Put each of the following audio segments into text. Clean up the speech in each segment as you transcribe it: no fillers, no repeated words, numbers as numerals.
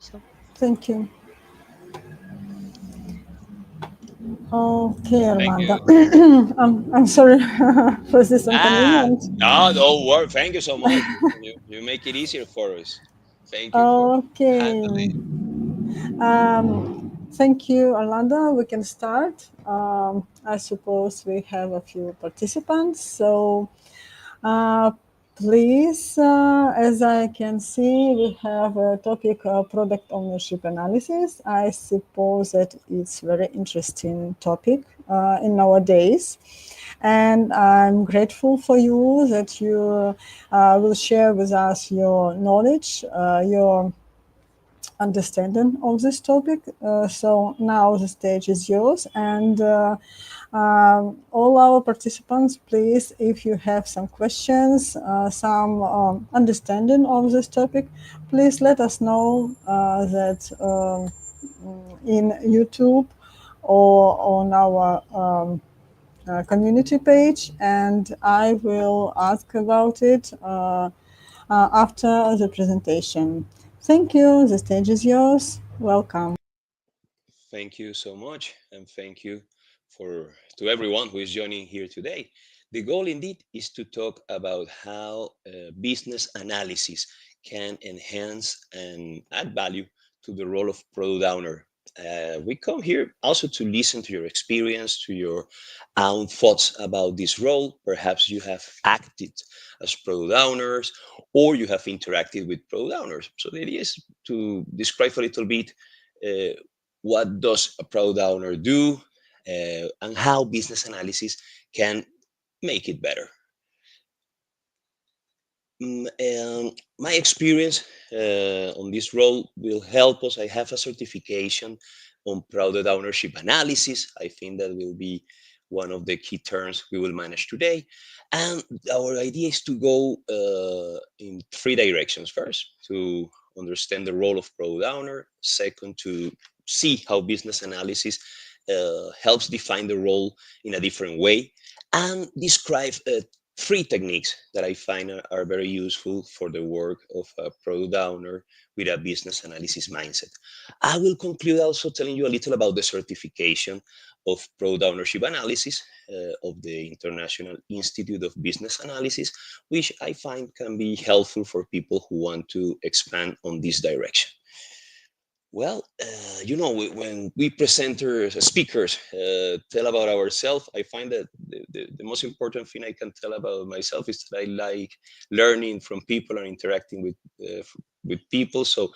So, Thank you. Okay, Thank Armando. you. I'm sorry for this Ah, inconvenience. no, don't worry. Thank you so much. You make it easier for us. Thank you for Okay. handling. Thank you, Orlando. We can start. I suppose we have a few participants. So uh, please, as I can see, we have a topic product ownership analysis. I suppose that it's very interesting topic in nowadays. And I'm grateful for you that you will share with us your knowledge, your understanding of this topic. So now the stage is yours, and all our participants, please, if you have some questions, some understanding of this topic, please let us know that in YouTube or on our community page, and I will ask about it after the presentation. Thank you. The stage is yours. Welcome. Thank you so much, and thank you for to everyone who is joining here today. The goal indeed is to talk about how business analysis can enhance and add value to the role of product owner. We come here also to listen to your experience, to your own thoughts about this role. Perhaps you have acted as product owners, or you have interacted with product owners. So the idea is to describe a little bit uh, what does a product owner do, and how business analysis can make it better. My experience on this role will help us. I have a certification on product ownership analysis. I think that will be one of the key terms we will manage today. And our idea is to go in three directions. First, to understand the role of product owner. Second, to see how business analysis helps define the role in a different way, and describe three techniques that I find are very useful for the work of a product owner with a business analysis mindset. I will conclude also telling you a little about the certification of product ownership analysis of the International Institute of Business Analysis, which I find can be helpful for people who want to expand on this direction. Well, when we presenters, speakers, tell about ourselves, I find that the most important thing I can tell about myself is that I like learning from people and interacting with people. So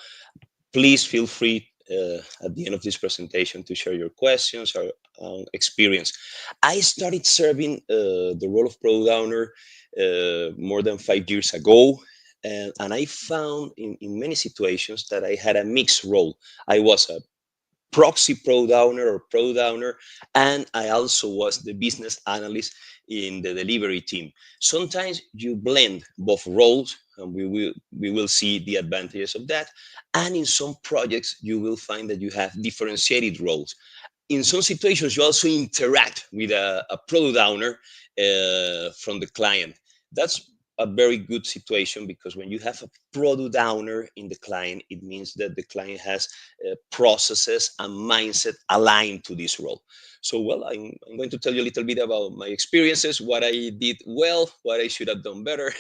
please feel free at the end of this presentation to share your questions or experience. I started serving the role of product owner more than 5 years ago. And I found in many situations that I had a mixed role. I was a proxy product owner or product owner, and I also was the business analyst in the delivery team. Sometimes you blend both roles, and we will see the advantages of that. And in some projects, you will find that you have differentiated roles. In some situations, you also interact with a product owner from the client. That's a very good situation, because when you have a product owner in the client, it means that the client has processes and mindset aligned to this role. So, well, I'm going to tell you a little bit about my experiences, what I did well, what I should have done better,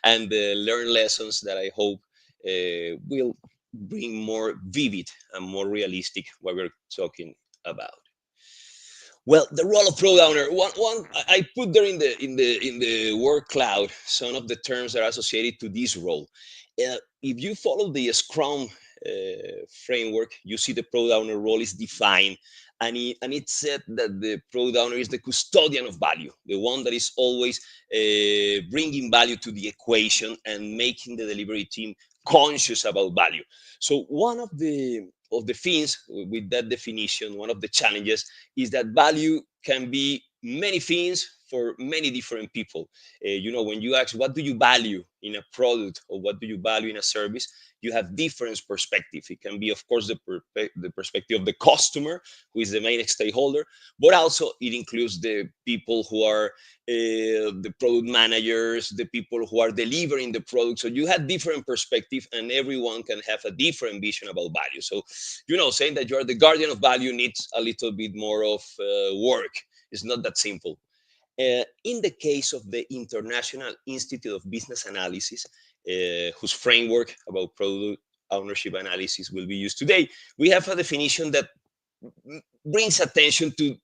and the learned lessons that I hope will bring more vivid and more realistic what we're talking about. Well, the role of product owner. One I put there in the word cloud some of the terms that are associated to this role. If you follow the Scrum framework, you see the product owner role is defined, and it said that the product owner is the custodian of value, the one that is always bringing value to the equation and making the delivery team conscious about value. So one of the things with that definition, one of the challenges is that value can be many things for many different people. When you ask what do you value in a product or what do you value in a service, you have different perspective. It can be, of course, the perspective of the customer, who is the main stakeholder, but also it includes the people who are the product managers, the people who are delivering the product. So you have different perspective, and everyone can have a different vision about value. So, saying that you are the guardian of value needs a little bit more of work. It's not that simple. In the case of the International Institute of Business Analysis, whose framework about product ownership analysis will be used today, we have a definition that brings attention to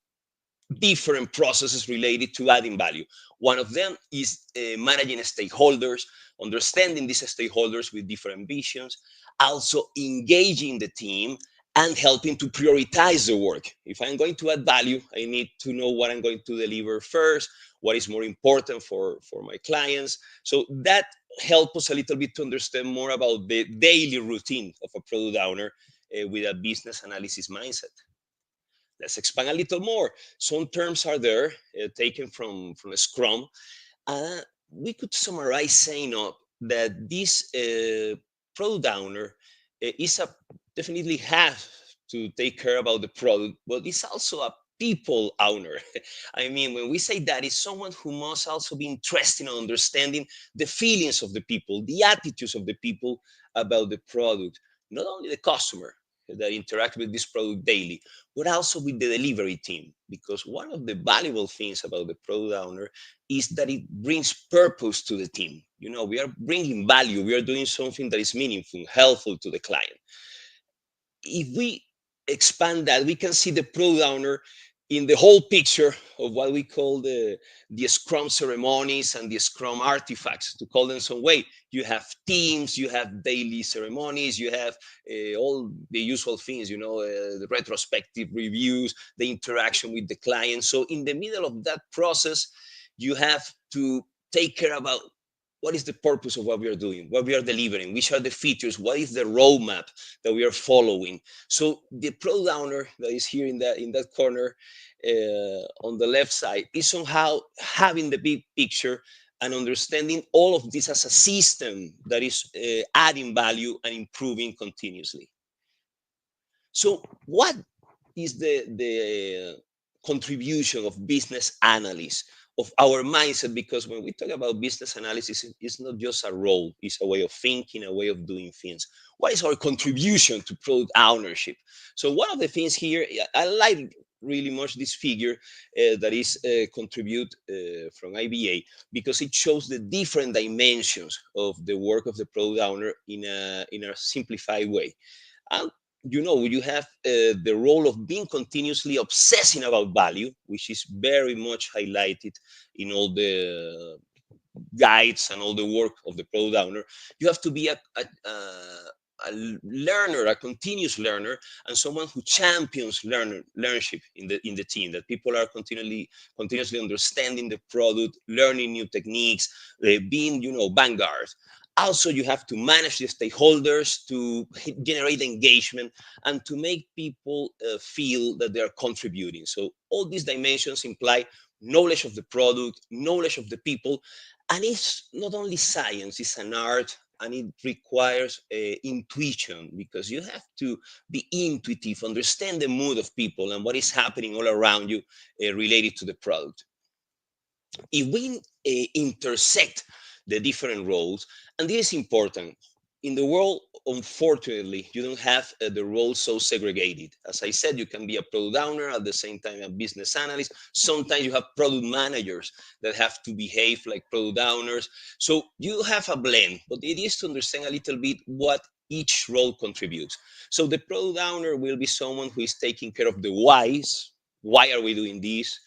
different processes related to adding value. One of them is managing stakeholders, understanding these stakeholders with different visions, also engaging the team and helping to prioritize the work. If I'm going to add value, I need to know what I'm going to deliver first, what is more important for my clients. So that helps us a little bit to understand more about the daily routine of a product owner with a business analysis mindset. Let's expand a little more. Some terms are there taken from Scrum. Uh, we could summarize saying up that this product owner is a definitely has to take care about the product, but it's also a people owner. I mean, when we say that, it's someone who must also be interested in understanding the feelings of the people, the attitudes of the people about the product, not only the customer that interact with this product daily, but also with the delivery team. Because one of the valuable things about the product owner is that it brings purpose to the team. We are bringing value, we are doing something that is meaningful, helpful to the client. If we expand that, we can see the product owner in the whole picture of what we call the Scrum ceremonies and the Scrum artifacts, to call them some way. You have teams, you have daily ceremonies, you have all the usual things, the retrospective reviews, the interaction with the client. So in the middle of that process, you have to take care about what is the purpose of what we are doing, what we are delivering, which are the features, what is the roadmap that we are following. So the product owner that is here in that corner on the left side is somehow having the big picture and understanding all of this as a system that is adding value and improving continuously. So what is the contribution of business analysts, of our mindset? Because when we talk about business analysis, it's not just a role, it's a way of thinking, a way of doing things. What is our contribution to product ownership? So one of the things here, I like really much this figure that is contribute from IBA, because it shows the different dimensions of the work of the product owner in a simplified way. And you have the role of being continuously obsessing about value, which is very much highlighted in all the guides and all the work of the product owner. You have to be a learner, a continuous learner, and someone who champions learnership in the team. That people are continuously understanding the product, learning new techniques, being vanguard. Also, you have to manage the stakeholders to generate engagement and to make people feel that they are contributing. So all these dimensions imply knowledge of the product, knowledge of the people, and it's not only science, it's an art, and it requires intuition, because you have to be intuitive, understand the mood of people and what is happening all around you related to the product. If we intersect the different roles, and this is important, in the world, unfortunately, you don't have the roles so segregated. As I said, you can be a product owner at the same time a business analyst. Sometimes you have product managers that have to behave like product owners. So you have a blend, but it is to understand a little bit what each role contributes. So the product owner will be someone who is taking care of the whys. Why are we doing this?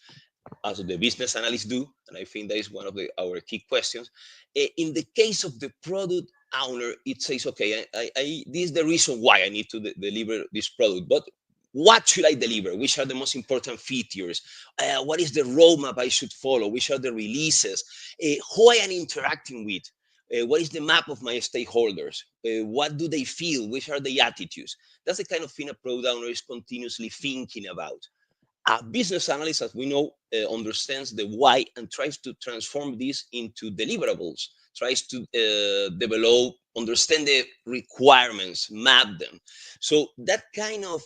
As the business analysts do, and I think that is one of our key questions. In the case of the product owner, it says, okay, this is the reason why I need to deliver this product, but what should I deliver? Which are the most important features? What is the roadmap I should follow? Which are the releases? Who I am interacting with? What is the map of my stakeholders? What do they feel? Which are the attitudes? That's the kind of thing a product owner is continuously thinking about. A business analyst, as we know, understands the why and tries to transform this into deliverables, tries to develop, understand the requirements, map them. So that kind of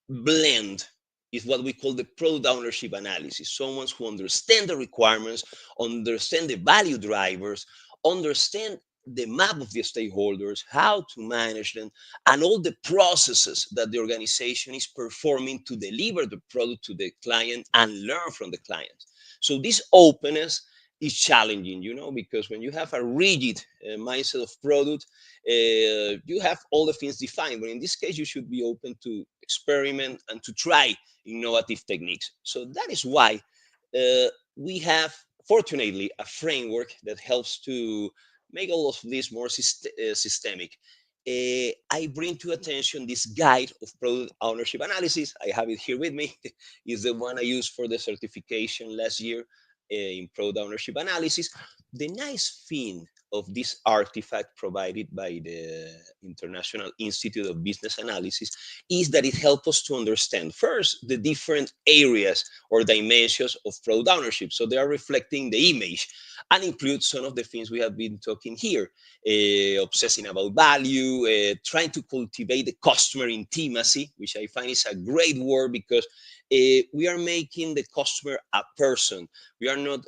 blend is what we call the product ownership analysis. Someone who understand the requirements, understand the value drivers, understand the map of the stakeholders, how to manage them, and all the processes that the organization is performing to deliver the product to the client and learn from the client. So this openness is challenging, because when you have a rigid mindset of product, you have all the things defined. But in this case, you should be open to experiment and to try innovative techniques. So that is why we have, fortunately, a framework that helps to make all of this more systemic. I bring to attention this guide of product ownership analysis. I have it here with me. It's the one I used for the certification last year in product ownership analysis. The nice thing of this artifact provided by the International Institute of Business Analysis is that it helps us to understand first the different areas or dimensions of product ownership. So they are reflecting the image and include some of the things we have been talking here, obsessing about value, trying to cultivate the customer intimacy, which I find is a great word because we are making the customer a person. We are not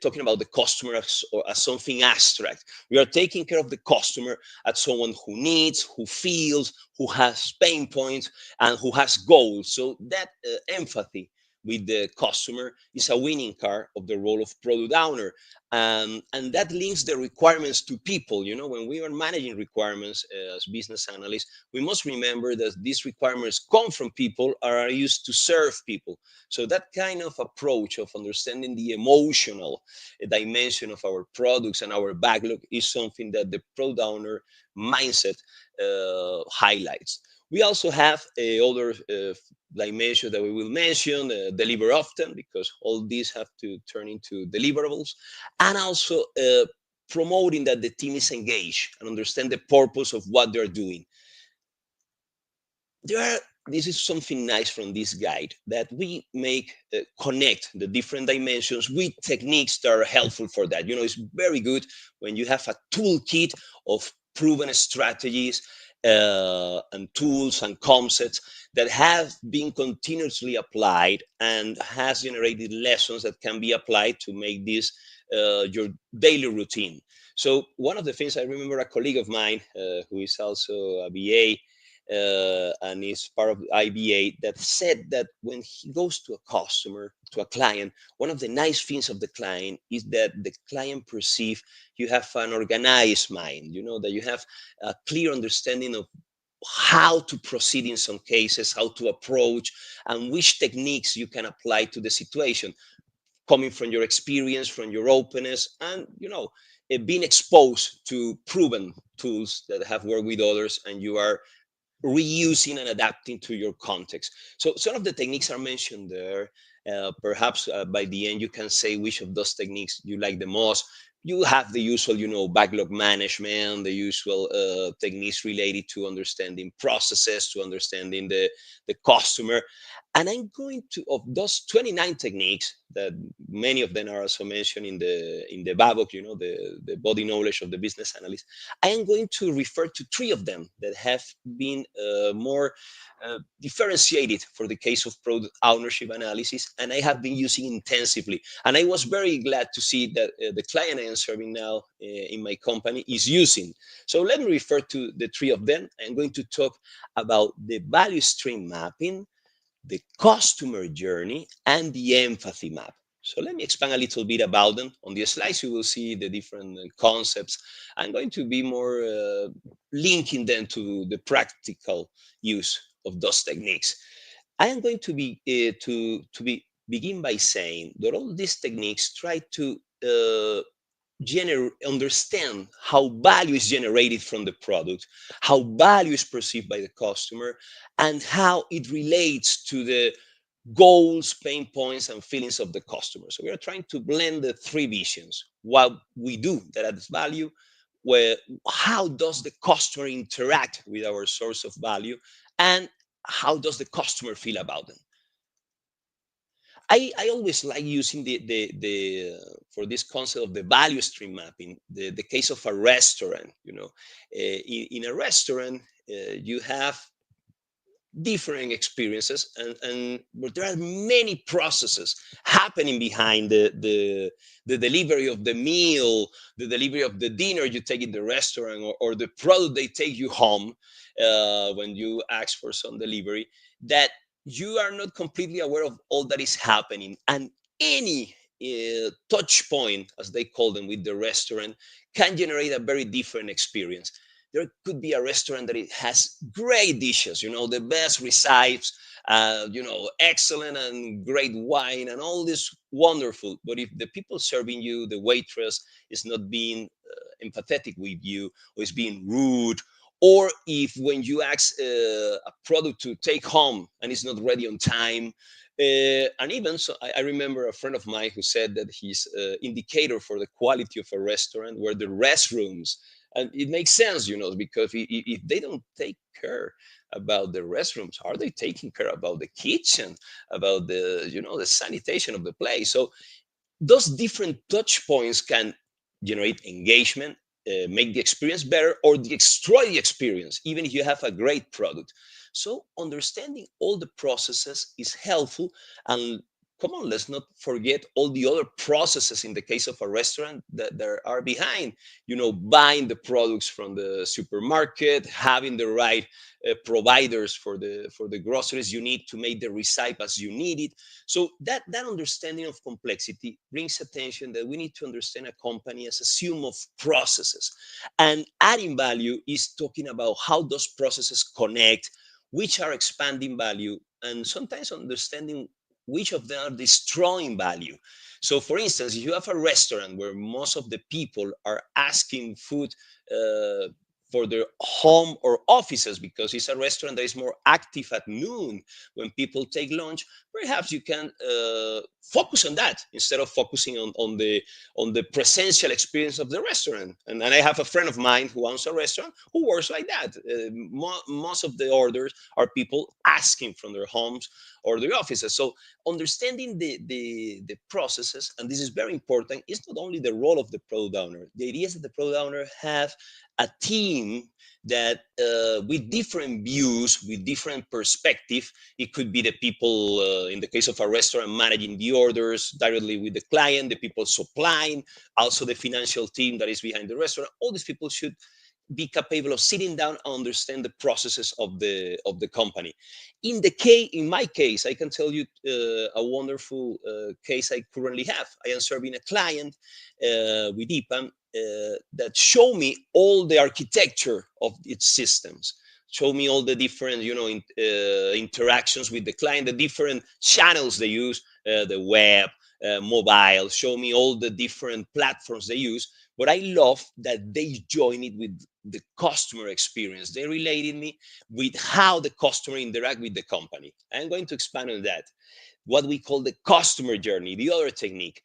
talking about the customer as something abstract. We are taking care of the customer as someone who needs, who feels, who has pain points, and who has goals. So that empathy with the customer is a winning card of the role of product owner. And that links the requirements to people. When we are managing requirements as business analysts, we must remember that these requirements come from people or are used to serve people. So that kind of approach of understanding the emotional dimension of our products and our backlog is something that the product owner mindset highlights. We also have other dimension that we will mention, deliver often, because all these have to turn into deliverables, and also promoting that the team is engaged and understand the purpose of what they're doing. There are This is something nice from this guide, that we make connect the different dimensions with techniques that are helpful for that. It's very good when you have a toolkit of proven strategies and tools and concepts that have been continuously applied and has generated lessons that can be applied to make this your daily routine. So one of the things, I remember a colleague of mine who is also a BA and is part of IBA, that said that when he goes to a customer, to a client, one of the nice things of the client is that the client perceive you have an organized mind, that you have a clear understanding of how to proceed in some cases, how to approach, and which techniques you can apply to the situation, coming from your experience, from your openness, and being exposed to proven tools that have worked with others, and you are reusing and adapting to your context. So some of the techniques are mentioned there. Perhaps by the end, you can say which of those techniques you like the most. You have the usual, backlog management, the usual techniques related to understanding processes, to understanding the customer. And I'm going to, of those 29 techniques, that many of them are also mentioned in the BABOK, the body knowledge of the business analyst, I am going to refer to three of them that have been more differentiated for the case of product ownership analysis, and I have been using intensively. And I was very glad to see that the client I am serving now in my company is using. So let me refer to the three of them. I'm going to talk about the value stream mapping, the customer journey, and the empathy map. So let me expand a little bit about them. On the slides, you will see the different concepts. I'm going to be more linking them to the practical use of those techniques. I am going to be begin by saying that all these techniques try to understand how value is generated from the product, how value is perceived by the customer, and how it relates to the goals, pain points, and feelings of the customer. So we are trying to blend the three visions: what we do that adds value, where how does the customer interact with our source of value, and how does the customer feel about them? I always like using for this concept of the value stream mapping, the case of a restaurant. In a restaurant, you have different experiences, and but there are many processes happening behind the delivery of the meal, the delivery of the dinner you take in the restaurant, or the product they take you home when you ask for some delivery, that you are not completely aware of all that is happening. And any touch point, as they call them, with the restaurant can generate a very different experience. There could be a restaurant that it has great dishes, the best recipes, excellent and great wine and all this wonderful. But if the people serving you, the waitress, is not being empathetic with you, or is being rude, or if when you ask a product to take home and it's not ready on time, and even so, I remember a friend of mine who said that his indicator for the quality of a restaurant were the restrooms. And it makes sense, because if they don't take care about the restrooms, are they taking care about the kitchen, about the sanitation of the place? So those different touch points can generate engagement, make the experience better, or destroy the experience, even if you have a great product. So understanding all the processes is helpful. And come on, let's not forget all the other processes in the case of a restaurant that there are behind, buying the products from the supermarket, having the right providers for the groceries you need to make the recipe as you need it. So that understanding of complexity brings attention that we need to understand a company as a sum of processes. And adding value is talking about how those processes connect, which are expanding value, and sometimes understanding which of them are destroying value. So, for instance, if you have a restaurant where most of the people are asking food uh, for their home or offices, because it's a restaurant that is more active at noon when people take lunch, perhaps you can focus on that instead of focusing on the presential experience of the restaurant. And I have a friend of mine who owns a restaurant who works like that. Most of the orders are people asking from their homes or their offices. So understanding the processes, and this is very important, is not only the role of the product owner. The idea is that the product owner have a team that with different views, with different perspective. It could be the people, in the case of a restaurant, managing the orders directly with the client, the people supplying, also the financial team that is behind the restaurant. All these people should be capable of sitting down and understand the processes of the company. In my case, I can tell you a wonderful case I currently have. I am serving a client with EPAM that show me all the architecture of its systems, show me all the different interactions with the client, the different channels they use, the web, mobile, show me all the different platforms they use. But I love that they join it with the customer experience. They related me with how the customer interact with the company. I'm going to expand on that. What we call the customer journey, the other technique.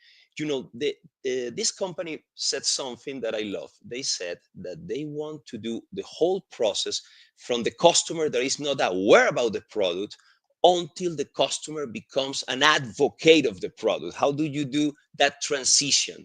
This company said something that I love. They said that they want to do the whole process from the customer that is not aware about the product until the customer becomes an advocate of the product. How do you do that transition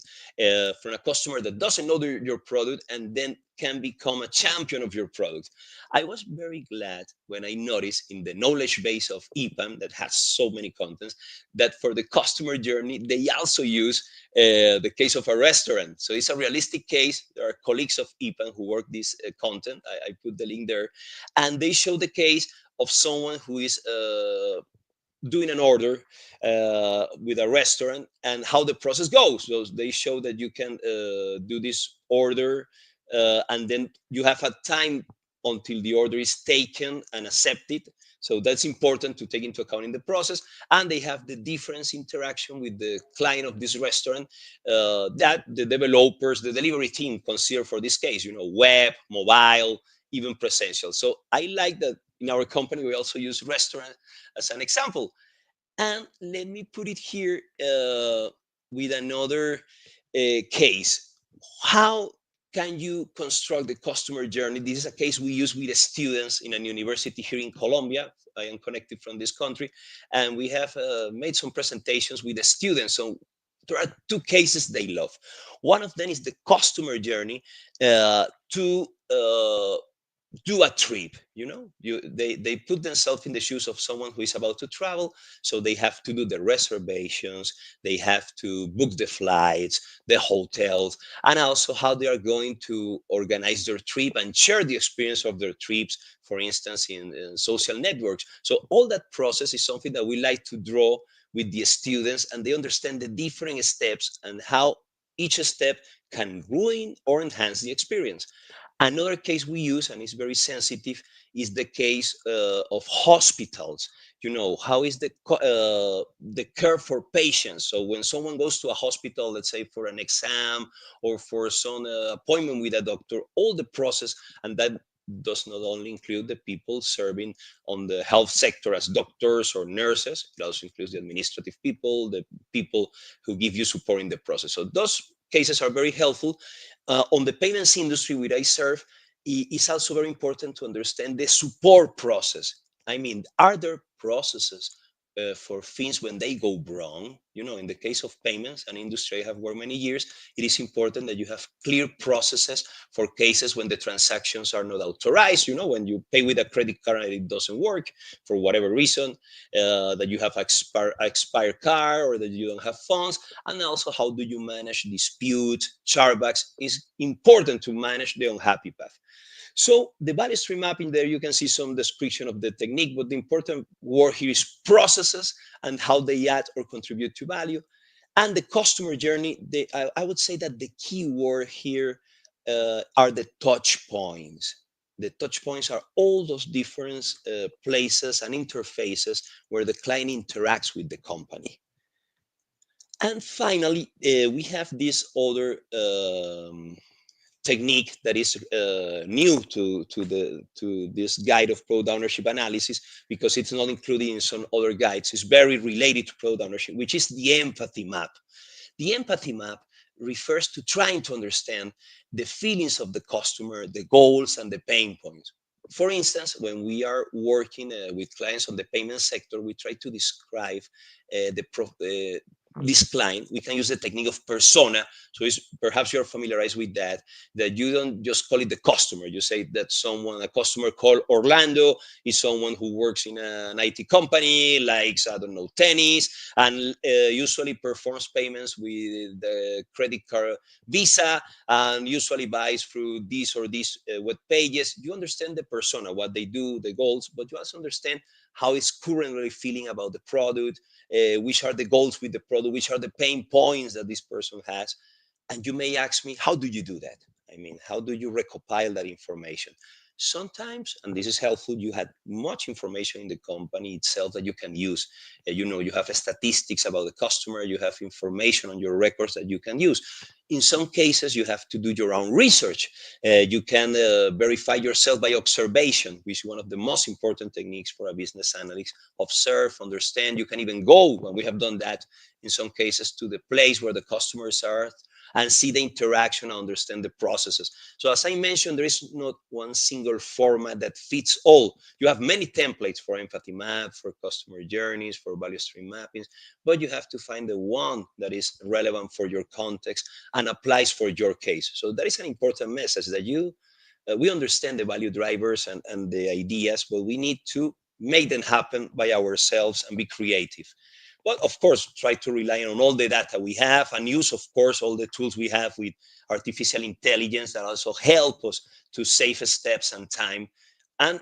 from a customer that doesn't know your product and then can become a champion of your product? I was very glad when I noticed in the knowledge base of EPAM that has so many contents that for the customer journey, they also use the case of a restaurant. So it's a realistic case. There are colleagues of EPAM who work this content. I put the link there. And they show the case of someone who is doing an order with a restaurant and how the process goes. So they show that you can do this order and then you have a time until the order is taken and accepted. So that's important to take into account in the process. And they have the difference interaction with the client of this restaurant that the developers, the delivery team consider for this case, web, mobile, even presential. So I like that in our company, we also use restaurant as an example. And let me put it here with another case. How can you construct the customer journey? This is a case we use with the students in a university here in Colombia. I am connected from this country, and we have made some presentations with the students. So there are two cases they love. One of them is the customer journey to do a trip. They put themselves in the shoes of someone who is about to travel, so they have to do the reservations, they have to book the flights, the hotels, and also how they are going to organize their trip and share the experience of their trips, for instance, in social networks. So all that process is something that we like to draw with the students, and they understand the different steps and how each step can ruin or enhance the experience. Another case we use, and it's very sensitive, is the case of hospitals. How is the care for patients? So when someone goes to a hospital, let's say for an exam or for some appointment with a doctor, all the process, and that does not only include the people serving on the health sector as doctors or nurses, it also includes the administrative people, the people who give you support in the process. So those cases are very helpful. On the payments industry where I serve, it's also very important to understand the support process. I mean, are there processes for things when they go wrong? In the case of payments, an industry I have worked many years, it is important that you have clear processes for cases when the transactions are not authorized. When you pay with a credit card and it doesn't work for whatever reason, that you have expired card or that you don't have funds, and also how do you manage dispute chargebacks. Is important to manage the unhappy path. So the value stream mapping, there you can see some description of the technique, but the important word here is processes and how they add or contribute to value. And the customer journey, I would say that the key word here are the touch points. The touch points are all those different places and interfaces where the client interacts with the company. And finally, we have this other technique that is new to this guide of product ownership analysis, because it's not included in some other guides. It's very related to product ownership, which is the empathy map. The empathy map refers to trying to understand the feelings of the customer, the goals, and the pain points. For instance, when we are working with clients on the payment sector, we try to describe this client. We can use the technique of persona. So perhaps you're familiarized with that you don't just call it the customer. You say that a customer called Orlando, is someone who works in an IT company, likes, I don't know, tennis, and usually performs payments with the credit card Visa, and usually buys through these or these web pages. You understand the persona, what they do, the goals, but you also understand how it's currently feeling about the product, which are the goals with the product, which are the pain points that this person has. And you may ask me, how do you do that? I mean, how do you recompile that information? Sometimes, and this is helpful, you had much information in the company itself that you can use. You have statistics about the customer, you have information on your records that you can use. In some cases, you have to do your own research. You can verify yourself by observation, which is one of the most important techniques for a business analyst. Observe, understand. You can even go, and we have done that in some cases, to the place where the customers are and see the interaction, understand the processes. So as I mentioned, there is not one single format that fits all. You have many templates for empathy map, for customer journeys, for value stream mappings, but you have to find the one that is relevant for your context and applies for your case. So that is an important message, that we understand the value drivers and the ideas, but we need to make them happen by ourselves and be creative. But of course, try to rely on all the data we have and use, of course, all the tools we have with artificial intelligence that also help us to save steps and time. And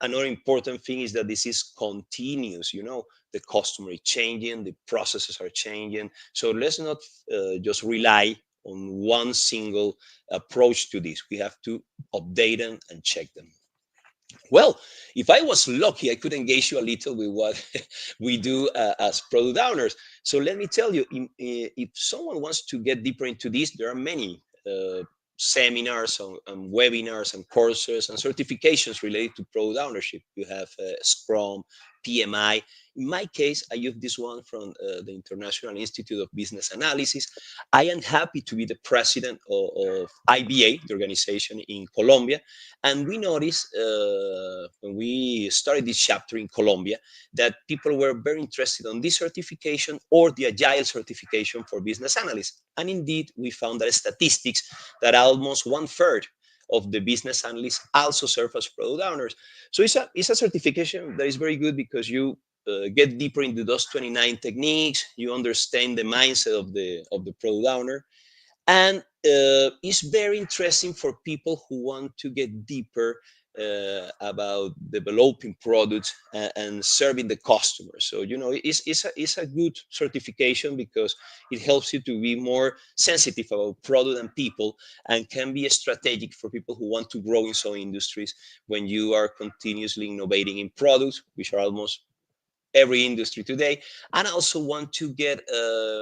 another important thing is that this is continuous. The customer is changing, the processes are changing. So let's not just rely on one single approach to this. We have to update them and check them. Well, if I was lucky, I could engage you a little with what we do as product owners. So let me tell you, if someone wants to get deeper into this, there are many seminars and webinars and courses and certifications related to product ownership. You have Scrum, PMI. In my case, I use this one from the International Institute of Business Analysis. I am happy to be the president of IBA, the organization in Colombia. And we noticed when we started this chapter in Colombia that people were very interested on this certification or the Agile certification for business analysts. And indeed, we found that statistics that almost one third of the business analysts also serve as product owners. So it's a certification that is very good because you get deeper into those 29 techniques, you understand the mindset of the product owner, and it's very interesting for people who want to get deeper about developing products and serving the customer. So it's a good certification because it helps you to be more sensitive about product and people, and can be strategic for people who want to grow in some industries when you are continuously innovating in products, which are almost every industry today, and also want to get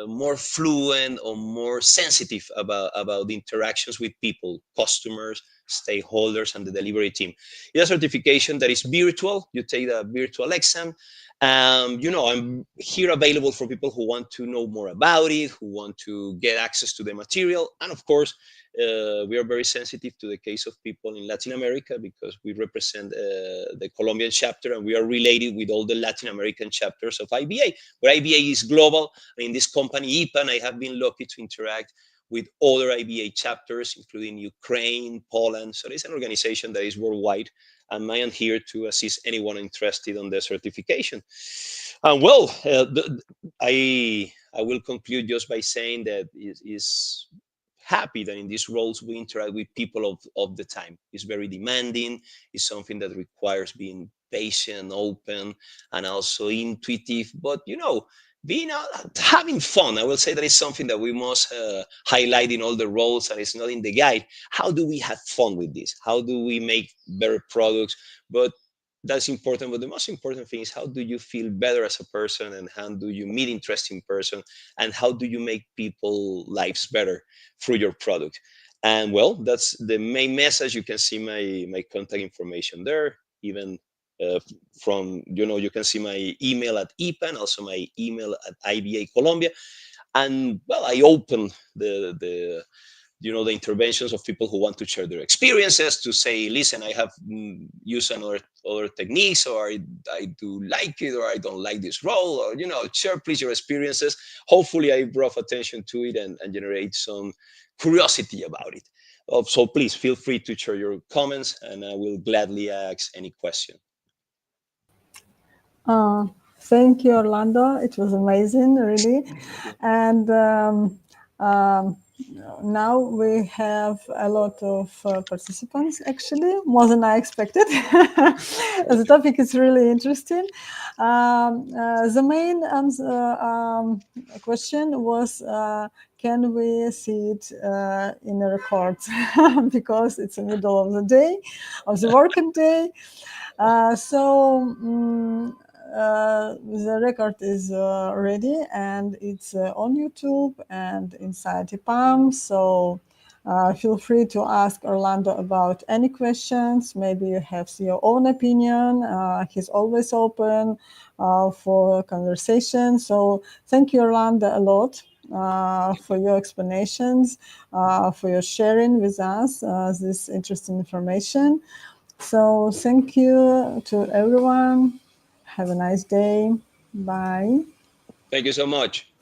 more fluent or more sensitive about the interactions with people, customers, stakeholders, and the delivery team. It's a certification that is virtual. You take the virtual exam. I'm here available for people who want to know more about it, who want to get access to the material, and of course, we are very sensitive to the case of people in Latin America because we represent the Colombian chapter, and we are related with all the Latin American chapters of IBA. But IBA is global. In this company, IPAN, I have been lucky to interact with other IBA chapters, including Ukraine, Poland. So it's an organization that is worldwide, and I am here to assist anyone interested on the certification. And well, I will conclude just by saying that it is happy that in these roles we interact with people of the time. It's very demanding. It's something that requires being patient, open, and also intuitive. But being having fun, I will say that is something that we must highlight in all the roles, and it's not in the guide. How do we have fun with this? How do we make better products? But that's important. But the most important thing is, how do you feel better as a person, and how do you meet interesting person, and how do you make people lives better through your product? And well, that's the main message. You can see my contact information there, even uh, from you can see my email at IPAN, also my email at IBA Colombia. And well, I open the interventions of people who want to share their experiences, to say, listen, I have used other techniques, or I do like it, or I don't like this role, or share please your experiences. Hopefully I brought attention to it, and generate some curiosity about it. So please feel free to share your comments, and I will gladly ask any question. Uh, Thank you, Orlando. It was amazing, really. And um, now we have a lot of participants, actually, more than I expected. The topic is really interesting. The main question was, can we see it in a record? Because it's the middle of the day, of the working day. The record is ready, and it's on YouTube and inside EPAM. So feel free to ask Orlando about any questions. Maybe you have your own opinion. He's always open for conversation. So thank you, Orlando, a lot for your explanations, for your sharing with us this interesting information. So thank you to everyone. Have a nice day. Bye. Thank you so much.